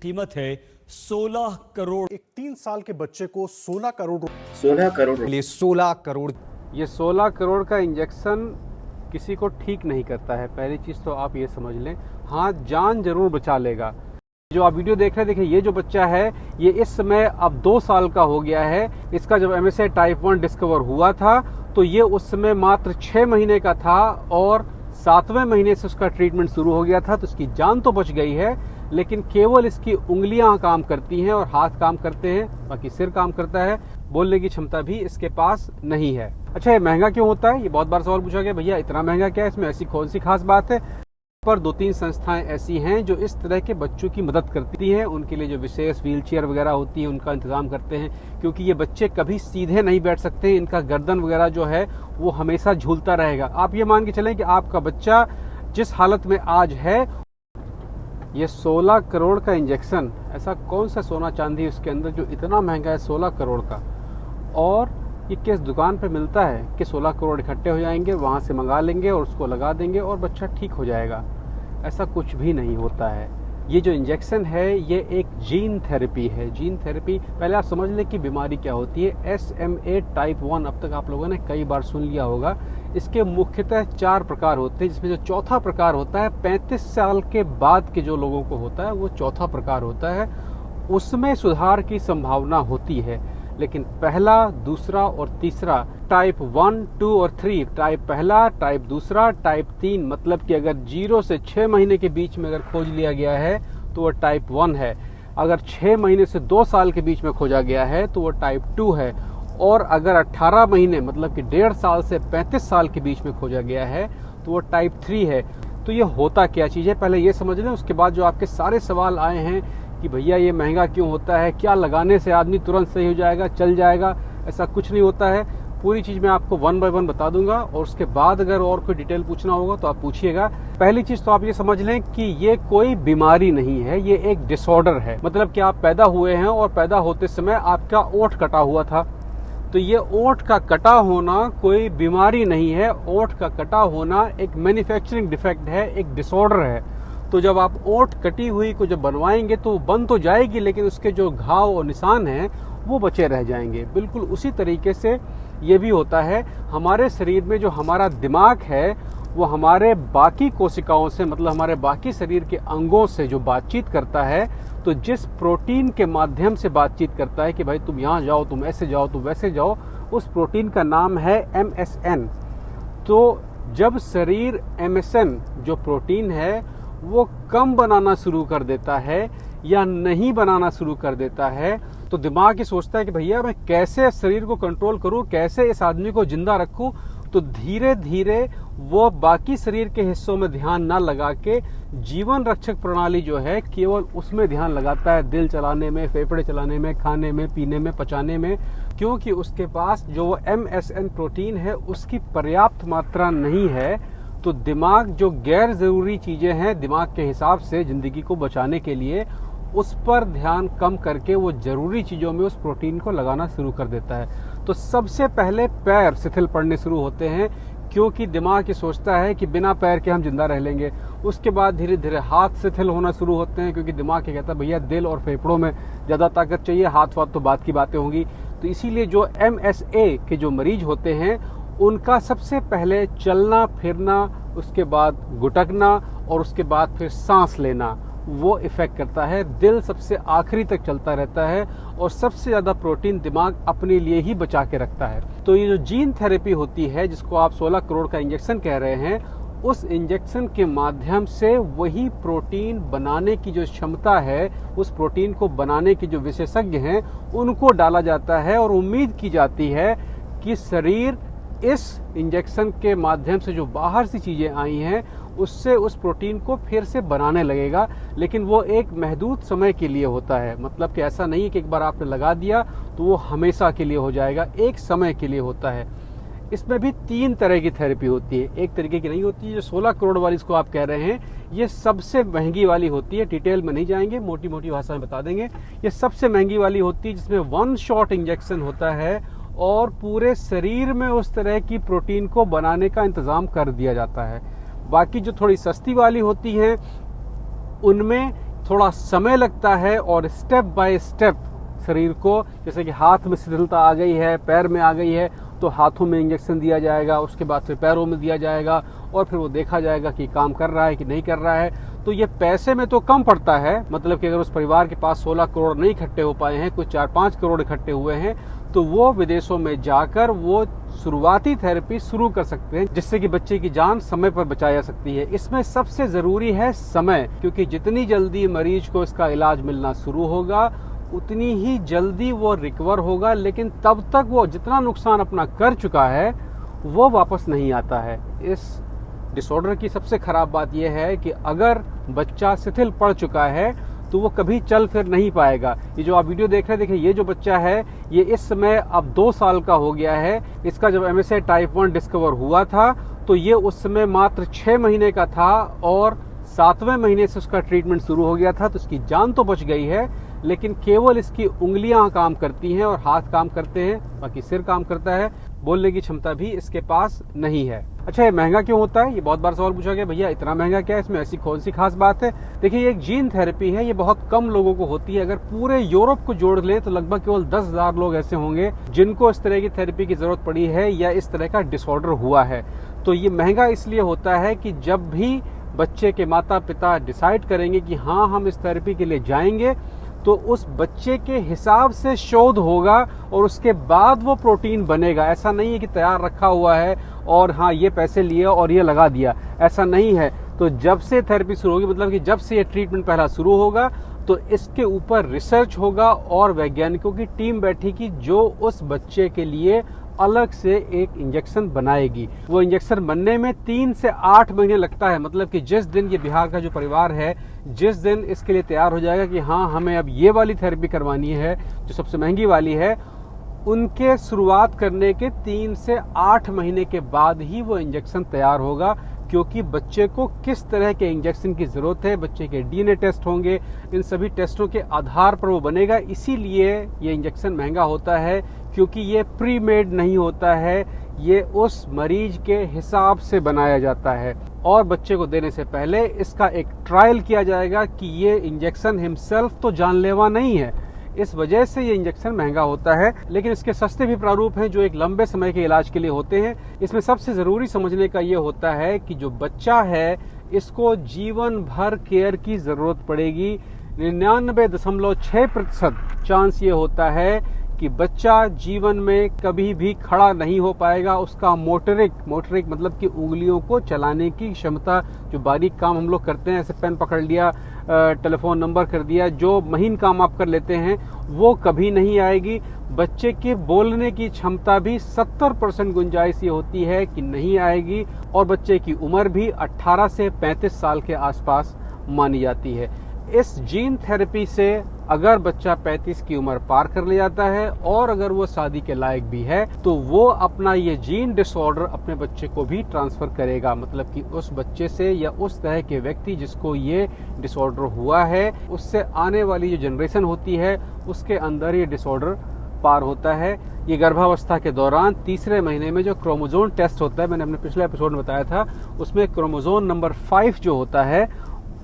कीमत है 16 करोड़। एक 3 साल के बच्चे को 16 करोड़ लिए 16 करोड़। ये 16 करोड़ का इंजेक्शन किसी को ठीक नहीं करता है। पहली चीज़ तो आप ये समझ लें। हाँ, जान जरूर बचा लेगा। जो आप वीडियो देख रहे हैं, देखिए ये जो बच्चा है ये इस समय अब 2 साल का हो गया है। इसका जब MSA टाइप 1 डिस्कवर हुआ था तो ये उस समय मात्र 6 महीने का था और 7वें महीने से उसका ट्रीटमेंट शुरू हो गया था। तो इसकी जान तो बच गई है, लेकिन केवल इसकी उंगलियां काम करती हैं और हाथ काम करते हैं, बाकी सिर काम करता है। बोलने की क्षमता भी इसके पास नहीं है। अच्छा, ये महंगा क्यों होता है? ये बहुत बार सवाल पूछा गया, भैया इतना महंगा क्या है, इसमें ऐसी कौन सी खास बात है? पर 2-3 संस्थाएं ऐसी हैं जो इस तरह के बच्चों की मदद करती हैं। उनके लिए जो विशेष व्हीलचेयर वगैरह होती है उनका इंतजाम करते हैं, क्योंकि ये बच्चे कभी सीधे नहीं बैठ सकते। इनका गर्दन वगैरह जो है वो हमेशा झूलता रहेगा। आप ये मान के चलें कि आपका बच्चा जिस हालत में आज है, ये 16 करोड़ का इंजेक्शन, ऐसा कौन सा सोना चांदी उसके अंदर जो इतना महंगा है 16 करोड़ का? और ये किस दुकान पे मिलता है कि 16 करोड़ इकट्ठे हो जाएंगे, वहाँ से मंगा लेंगे और उसको लगा देंगे और बच्चा ठीक हो जाएगा? ऐसा कुछ भी नहीं होता है। ये जो इंजेक्शन है ये एक जीन थेरेपी है। जीन थेरेपी, पहले आप समझ लें कि बीमारी क्या होती है। SMA टाइप 1 अब तक आप लोगों ने कई बार सुन लिया होगा। इसके मुख्यतः 4 प्रकार होते हैं, जिसमें जो चौथा प्रकार होता है 35 साल के बाद के जो लोगों को होता है वो चौथा प्रकार होता है। उसमें सुधार की संभावना होती है, लेकिन पहला, दूसरा और तीसरा, टाइप 1, 2 और 3, टाइप पहला, टाइप दूसरा, टाइप 3, मतलब कि अगर 0 से 6 महीने के बीच में अगर खोज लिया गया है तो वो टाइप 1 है। अगर 6 महीने से 2 साल के बीच में खोजा गया है तो वो टाइप 2 है। और अगर 18 महीने मतलब कि 1.5 साल से 35 साल के बीच में खोजा गया है तो वो टाइप 3 है। तो ये होता क्या चीज़ है, पहले ये समझ लें। उसके बाद जो आपके सारे सवाल आए हैं कि भैया ये महंगा क्यों होता है, क्या लगाने से आदमी तुरंत सही हो जाएगा, चल जाएगा, ऐसा कुछ नहीं होता है। पूरी चीज़ मैं आपको 1 बाय 1 बता दूंगा और उसके बाद अगर और कोई डिटेल पूछना होगा तो आप पूछिएगा। पहली चीज़ तो आप ये समझ लें कि ये कोई बीमारी नहीं है, ये एक डिसऑर्डर है। मतलब कि आप पैदा हुए हैं और पैदा होते समय आपका ओंठ कटा हुआ था, तो ये ओंठ का कटा होना कोई बीमारी नहीं है। ओंठ का कटा होना एक मैन्युफैक्चरिंग डिफेक्ट है, एक डिसऑर्डर है। तो जब आप ओंठ कटी हुई को जब बनवाएंगे तो वो बन तो जाएगी, लेकिन उसके जो घाव और निशान हैं वो बचे रह जाएंगे। बिल्कुल उसी तरीके से ये भी होता है। हमारे शरीर में जो हमारा दिमाग है वो हमारे बाकी कोशिकाओं से, मतलब हमारे बाकी शरीर के अंगों से जो बातचीत करता है, तो जिस प्रोटीन के माध्यम से बातचीत करता है कि भाई तुम यहाँ जाओ, तुम ऐसे जाओ, तुम वैसे जाओ, उस प्रोटीन का नाम है MSN। तो जब शरीर MSN जो प्रोटीन है वो कम बनाना शुरू कर देता है या नहीं बनाना शुरू कर देता है, तो दिमाग ये सोचता है कि भैया मैं कैसे शरीर को कंट्रोल करूं, कैसे इस आदमी को जिंदा रखूं। तो धीरे धीरे वो बाकी शरीर के हिस्सों में ध्यान ना लगा के जीवन रक्षक प्रणाली जो है केवल उसमें ध्यान लगाता है, दिल चलाने में, फेफड़े चलाने में, खाने में, पीने में, पचाने में, क्योंकि उसके पास जो MSN प्रोटीन है उसकी पर्याप्त मात्रा नहीं है। तो दिमाग जो गैर जरूरी चीजें हैं दिमाग के हिसाब से जिंदगी को बचाने के लिए, उस पर ध्यान कम करके वो जरूरी चीजों में उस प्रोटीन को लगाना शुरू कर देता है। तो सबसे पहले पैर शिथिल पड़ने शुरू होते हैं, क्योंकि दिमाग ये सोचता है कि बिना पैर के हम जिंदा रह लेंगे। उसके बाद धीरे धीरे हाथ शिथिल होना शुरू होते हैं, क्योंकि दिमाग ये कहता है भैया दिल और फेफड़ों में ज्यादा ताकत चाहिए, हाथ वाथ तो बात की बातें होंगी। तो इसीलिए जो MSA के जो मरीज होते हैं उनका सबसे पहले चलना फिरना, उसके बाद गुटकना और उसके बाद फिर सांस लेना वो इफेक्ट करता है। दिल सबसे आखिरी तक चलता रहता है और सबसे ज्यादा प्रोटीन दिमाग अपने लिए ही बचा के रखता है। तो ये जो जीन थेरेपी होती है जिसको आप 16 करोड़ का इंजेक्शन कह रहे हैं, उस इंजेक्शन के माध्यम से वही प्रोटीन बनाने की जो क्षमता है, उस प्रोटीन को बनाने के जो विशेषज्ञ हैं उनको डाला जाता है और उम्मीद की जाती है कि शरीर इस इंजेक्शन के माध्यम से जो बाहर से चीजें आई हैं उससे उस प्रोटीन को फिर से बनाने लगेगा। लेकिन वो एक महदूद समय के लिए होता है, मतलब कि ऐसा नहीं है कि एक बार आपने लगा दिया तो वो हमेशा के लिए हो जाएगा, एक समय के लिए होता है। इसमें भी 3 तरह की थेरेपी होती है, एक तरीके की नहीं होती है। जो 16 करोड़ वाली इसको आप कह रहे हैं ये सबसे महंगी वाली होती है। डिटेल में नहीं जाएंगे, मोटी मोटी भाषा में बता देंगे। ये सबसे महंगी वाली होती है जिसमें 1 शॉट इंजेक्शन होता है और पूरे शरीर में उस तरह की प्रोटीन को बनाने का इंतजाम कर दिया जाता है। बाकी जो थोड़ी सस्ती वाली होती है उनमें थोड़ा समय लगता है और स्टेप बाय स्टेप शरीर को, जैसे कि हाथ में शिथिलता आ गई है, पैर में आ गई है, तो हाथों में इंजेक्शन दिया जाएगा, उसके बाद फिर पैरों में दिया जाएगा और फिर वो देखा जाएगा कि काम कर रहा है कि नहीं कर रहा है। तो ये पैसे में तो कम पड़ता है, मतलब कि अगर उस परिवार के पास 16 करोड़ नहीं इकट्ठे हो पाए हैं, कुछ 4-5 करोड़ इकट्ठे हुए हैं, तो वो विदेशों में जाकर वो शुरुआती थेरेपी शुरू कर सकते हैं, जिससे कि बच्चे की जान समय पर बचाई जा सकती है। इसमें सबसे जरूरी है समय, क्योंकि जितनी जल्दी मरीज को इसका इलाज मिलना शुरू होगा उतनी ही जल्दी वो रिकवर होगा, लेकिन तब तक वो जितना नुकसान अपना कर चुका है वो वापस नहीं आता है। इस डिसऑर्डर की सबसे खराब बात यह है कि अगर बच्चा शिथिल पड़ चुका है तो वो कभी चल फिर नहीं पाएगा। ये जो आप वीडियो देख रहे हैं, देखिए ये जो बच्चा है ये इस समय अब 2 साल का हो गया है। इसका जब MSA टाइप 1 डिस्कवर हुआ था तो ये उस समय मात्र 6 महीने का था और 7वें महीने से उसका ट्रीटमेंट शुरू हो गया था। तो इसकी जान तो बच गई है, लेकिन केवल इसकी उंगलियां काम करती हैं और हाथ काम करते हैं, बाकी सिर काम करता है। बोलने की क्षमता भी इसके पास नहीं है। अच्छा, ये महंगा क्यों होता है? ये बहुत बार सवाल पूछा गया, भैया इतना महंगा क्या है, इसमें ऐसी कौन सी खास बात है? देखिए, ये एक जीन थेरेपी है, ये बहुत कम लोगों को होती है। अगर पूरे यूरोप को जोड़ लें तो लगभग केवल 10,000 लोग ऐसे होंगे जिनको इस तरह की थेरेपी की जरूरत पड़ी है या इस तरह का डिसऑर्डर हुआ है। तो ये महंगा इसलिए होता है कि जब भी बच्चे के माता पिता डिसाइड करेंगे कि हाँ हम इस थेरेपी के लिए जाएंगे, तो उस बच्चे के हिसाब से शोध होगा और उसके बाद वो प्रोटीन बनेगा। ऐसा नहीं है कि तैयार रखा हुआ है और हाँ ये पैसे लिए और ये लगा दिया, ऐसा नहीं है। तो जब से थेरेपी शुरू होगी, मतलब कि जब से ये ट्रीटमेंट पहला शुरू होगा, तो इसके ऊपर रिसर्च होगा और वैज्ञानिकों की टीम बैठेगी जो उस बच्चे के लिए अलग से एक इंजेक्शन बनाएगी। वो इंजेक्शन बनने में 3 से 8 महीने लगता है। मतलब कि जिस दिन ये बिहार का जो परिवार है, जिस दिन इसके लिए तैयार हो जाएगा कि हाँ हमें अब ये वाली थेरेपी करवानी है जो सबसे महंगी वाली है, उनके शुरुआत करने के 3 से 8 महीने के बाद ही वो इंजेक्शन तैयार होगा। क्योंकि बच्चे को किस तरह के इंजेक्शन की जरूरत है, बच्चे के DNA टेस्ट होंगे, इन सभी टेस्टों के आधार पर वो बनेगा। इसीलिए ये इंजेक्शन महंगा होता है, क्योंकि ये प्री मेड नहीं होता है, ये उस मरीज के हिसाब से बनाया जाता है। और बच्चे को देने से पहले इसका एक ट्रायल किया जाएगा कि ये इंजेक्शन हिमसेल्फ तो जानलेवा नहीं है। इस वजह से ये इंजेक्शन महंगा होता है। लेकिन इसके सस्ते भी प्रारूप हैं जो एक लंबे समय के इलाज के लिए होते हैं। इसमें सबसे जरूरी समझने का ये होता है कि जो बच्चा है इसको जीवन भर केयर की जरूरत पड़ेगी। 99.6% चांस ये होता है कि बच्चा जीवन में कभी भी खड़ा नहीं हो पाएगा। उसका मोटरिक मतलब कि उंगलियों को चलाने की क्षमता, जो बारीक काम हम लोग करते हैं, ऐसे पेन पकड़ लिया, टेलीफोन नंबर कर दिया, जो महीन काम आप कर लेते हैं, वो कभी नहीं आएगी। बच्चे के बोलने की क्षमता भी 70% गुंजाइश ये होती है कि नहीं आएगी। और बच्चे की उम्र भी 18 से 35 साल के आसपास मानी जाती है। इस जीन थेरेपी से अगर बच्चा 35 की उम्र पार कर ले जाता है और अगर वो शादी के लायक भी है, तो वो अपना ये जीन डिसऑर्डर अपने बच्चे को भी ट्रांसफर करेगा। मतलब कि उस बच्चे से या उस तरह के व्यक्ति जिसको ये डिसऑर्डर हुआ है, उससे आने वाली जो जनरेशन होती है उसके अंदर ये डिसऑर्डर पार होता है। ये गर्भावस्था के दौरान 3रे महीने में जो क्रोमोसोम टेस्ट होता है, मैंने अपने पिछले एपिसोड में बताया था, उसमें क्रोमोसोम नंबर 5 जो होता है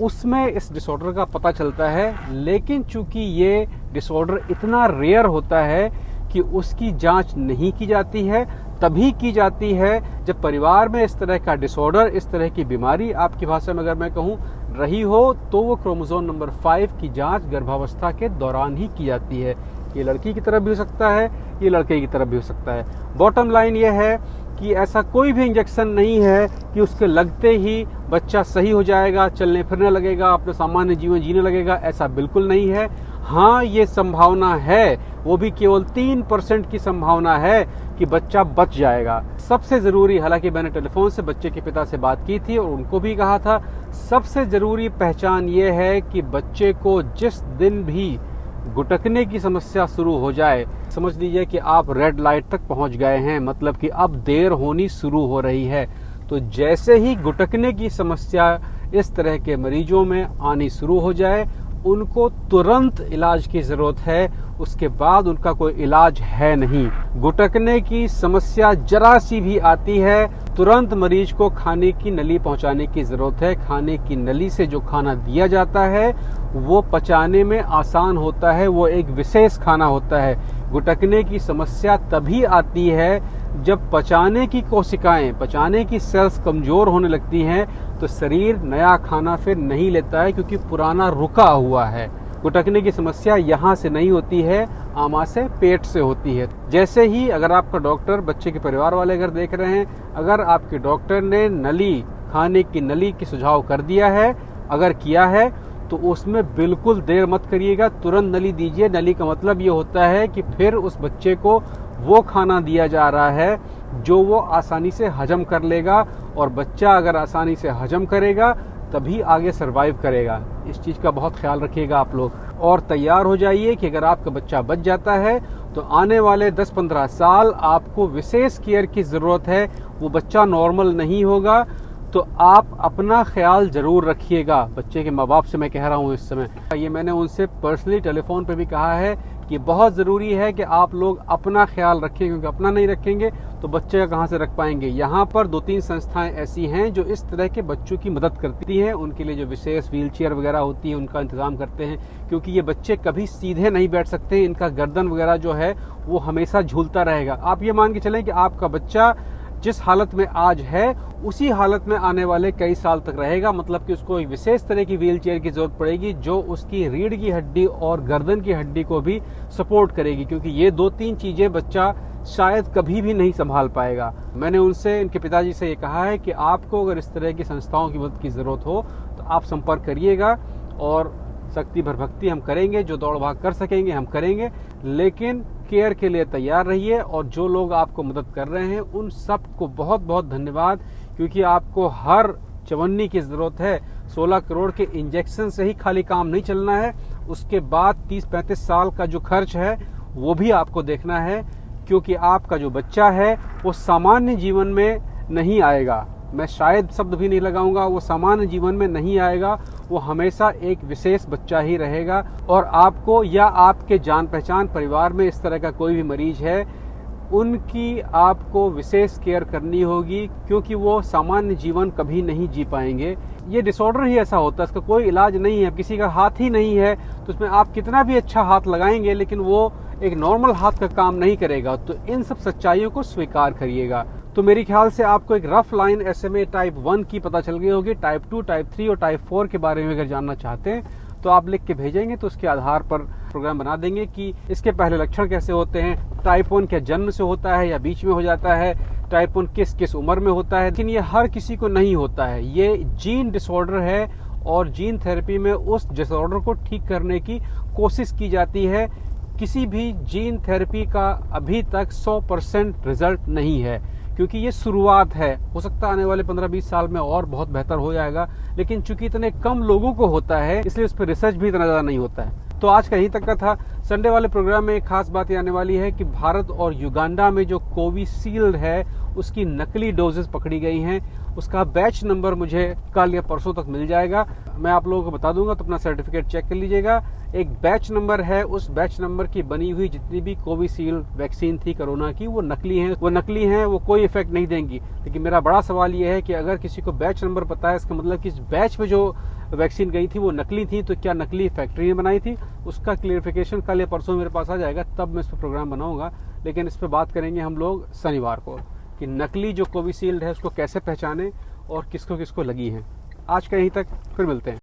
उसमें इस डिसऑर्डर का पता चलता है। लेकिन चूंकि ये डिसऑर्डर इतना रेयर होता है कि उसकी जांच नहीं की जाती है, तभी की जाती है जब परिवार में इस तरह का डिसऑर्डर, इस तरह की बीमारी, आपकी भाषा में अगर मैं कहूँ, रही हो, तो वो क्रोमोसोम नंबर 5 की जांच गर्भावस्था के दौरान ही की जाती है। ये लड़की की तरफ भी हो सकता है, ये लड़के की तरफ भी हो सकता है। बॉटम लाइन ये है कि ऐसा कोई भी इंजेक्शन नहीं है कि उसके लगते ही बच्चा सही हो जाएगा, चलने फिरने लगेगा, अपना सामान्य जीवन जीने लगेगा। ऐसा बिल्कुल नहीं है। हाँ, ये संभावना है, वो भी केवल 3% की संभावना है कि बच्चा बच जाएगा। सबसे जरूरी, हालांकि मैंने टेलीफोन से बच्चे के पिता से बात की थी और उनको भी कहा था, सबसे जरूरी पहचान ये है कि बच्चे को जिस दिन भी गुटकने की समस्या शुरू हो जाए, समझ लीजिए कि आप रेड लाइट तक पहुंच गए हैं, मतलब कि अब देर होनी शुरू हो रही है। तो जैसे ही गुटकने की समस्या इस तरह के मरीजों में आनी शुरू हो जाए, उनको तुरंत इलाज की जरूरत है, उसके बाद उनका कोई इलाज है नहीं। गुटकने की समस्या जरा सी भी आती है, तुरंत मरीज को खाने की नली पहुंचाने की जरूरत है। खाने की नली से जो खाना दिया जाता है वो पचाने में आसान होता है, वो एक विशेष खाना होता है। गुटकने की समस्या तभी आती है जब पचाने की कोशिकाएं, पचाने की सेल्स कमजोर होने लगती हैं, तो शरीर नया खाना फिर नहीं लेता है क्योंकि पुराना रुका हुआ है। गुटकने की समस्या यहाँ से नहीं होती है, आमाशय पेट से होती है। जैसे ही अगर आपका डॉक्टर, बच्चे के परिवार वाले अगर देख रहे हैं, अगर आपके डॉक्टर ने नली, खाने की नली की सुझाव कर दिया है, अगर किया है, तो उसमें बिल्कुल देर मत करिएगा, तुरंत नली दीजिए। नली का मतलब ये होता है कि फिर उस बच्चे को वो खाना दिया जा रहा है जो वो आसानी से हजम कर लेगा, और बच्चा अगर आसानी से हजम करेगा तभी आगे सरवाइव करेगा। इस चीज का बहुत ख्याल रखिएगा आप लोग, और तैयार हो जाइए कि अगर आपका बच्चा बच जाता है तो आने वाले 10-15 साल आपको विशेष केयर की जरूरत है। वो बच्चा नॉर्मल नहीं होगा, तो आप अपना ख्याल जरूर रखिएगा। बच्चे के माँ बाप से मैं कह रहा हूँ इस समय, ये मैंने उनसे पर्सनली टेलीफोन पे भी कहा है कि बहुत ज़रूरी है कि आप लोग अपना ख्याल रखें, क्योंकि अपना नहीं रखेंगे तो बच्चे का कहाँ से रख पाएंगे। यहाँ पर 2-3 संस्थाएं ऐसी हैं जो इस तरह के बच्चों की मदद करती हैं, उनके लिए जो विशेष व्हील चेयर वगैरह होती है उनका इंतजाम करते हैं, क्योंकि ये बच्चे कभी सीधे नहीं बैठ सकते, इनका गर्दन वगैरह जो है वो हमेशा झूलता रहेगा। आप ये मान के चलें कि आपका बच्चा जिस हालत में आज है उसी हालत में आने वाले कई साल तक रहेगा, मतलब कि उसको एक विशेष तरह की व्हील चेयर की जरूरत पड़ेगी जो उसकी रीढ़ की हड्डी और गर्दन की हड्डी को भी सपोर्ट करेगी, क्योंकि ये 2-3 चीजें बच्चा शायद कभी भी नहीं संभाल पाएगा। मैंने उनसे, इनके पिताजी से ये कहा है कि आपको अगर इस तरह की संस्थाओं की मदद की जरूरत हो तो आप संपर्क करिएगा, और शक्ति भर भक्ति हम करेंगे, जो दौड़ भाग कर सकेंगे हम करेंगे, लेकिन केयर के लिए तैयार रहिए। और जो लोग आपको मदद कर रहे हैं उन सबको बहुत बहुत धन्यवाद, क्योंकि आपको हर चवन्नी की जरूरत है। 16 करोड़ के इंजेक्शन से ही खाली काम नहीं चलना है, उसके बाद 30-35 साल का जो खर्च है वो भी आपको देखना है, क्योंकि आपका जो बच्चा है वो सामान्य जीवन में नहीं आएगा। मैं शायद शब्द भी नहीं लगाऊंगा, वो सामान्य जीवन में नहीं आएगा, वो हमेशा एक विशेष बच्चा ही रहेगा। और आपको या आपके जान पहचान परिवार में इस तरह का कोई भी मरीज है, उनकी आपको विशेष केयर करनी होगी, क्योंकि वो सामान्य जीवन कभी नहीं जी पाएंगे। ये डिसऑर्डर ही ऐसा होता है, इसका कोई इलाज नहीं है। किसी का हाथ ही नहीं है तो उसमें आप कितना भी अच्छा हाथ लगाएंगे लेकिन वो एक नॉर्मल हाथ का काम नहीं करेगा। तो इन सब सच्चाइयों को स्वीकार करिएगा। तो मेरे ख्याल से आपको एक रफ लाइन SMA टाइप 1 की पता चल गई होगी। टाइप 2, टाइप 3 और टाइप 4 के बारे में अगर जानना चाहते हैं तो आप लिख के भेजेंगे, तो उसके आधार पर प्रोग्राम बना देंगे कि इसके पहले लक्षण कैसे होते हैं। टाइप 1 क्या जन्म से होता है या बीच में हो जाता है, टाइप 1 किस किस उम्र में होता है, लेकिन ये हर किसी को नहीं होता है। ये जीन डिसऑर्डर है और जीन थेरेपी में उस डिसऑर्डर को ठीक करने की कोशिश की जाती है। किसी भी जीन थेरेपी का अभी तक 100% रिजल्ट नहीं है, क्योंकि ये शुरुआत है। हो सकता है आने वाले 15-20 साल में और बहुत बेहतर हो जाएगा, लेकिन चूंकि इतने कम लोगों को होता है इसलिए उस पर रिसर्च भी इतना ज्यादा नहीं होता है। तो आज का यही तक का था। संडे वाले प्रोग्राम में एक खास बात ये आने वाली है कि भारत और युगांडा में जो कोविशील्ड है उसकी नकली डोजेस पकड़ी गई हैं। उसका बैच नंबर मुझे कल या परसों तक मिल जाएगा, मैं आप लोगों को बता दूंगा, तो अपना सर्टिफिकेट चेक कर लीजिएगा। एक बैच नंबर है, उस बैच नंबर की बनी हुई जितनी भी कोविशील्ड वैक्सीन थी कोरोना की वो नकली हैं, वो कोई इफेक्ट नहीं देंगी। लेकिन मेरा बड़ा सवाल ये है कि अगर किसी को बैच नंबर पता है, इसका मतलब कि इस बैच में जो वैक्सीन गई थी वो नकली थी, तो क्या नकली फैक्ट्री ने बनाई थी? उसका क्लियरिफिकेशन कल या परसों मेरे पास आ जाएगा, तब मैं इस पर प्रोग्राम बनाऊंगा। लेकिन इस पर बात करेंगे हम लोग शनिवार को कि नकली जो कोविशील्ड है उसको कैसे पहचाने और किसको किसको लगी है। आज का यहीं तक, फिर मिलते हैं।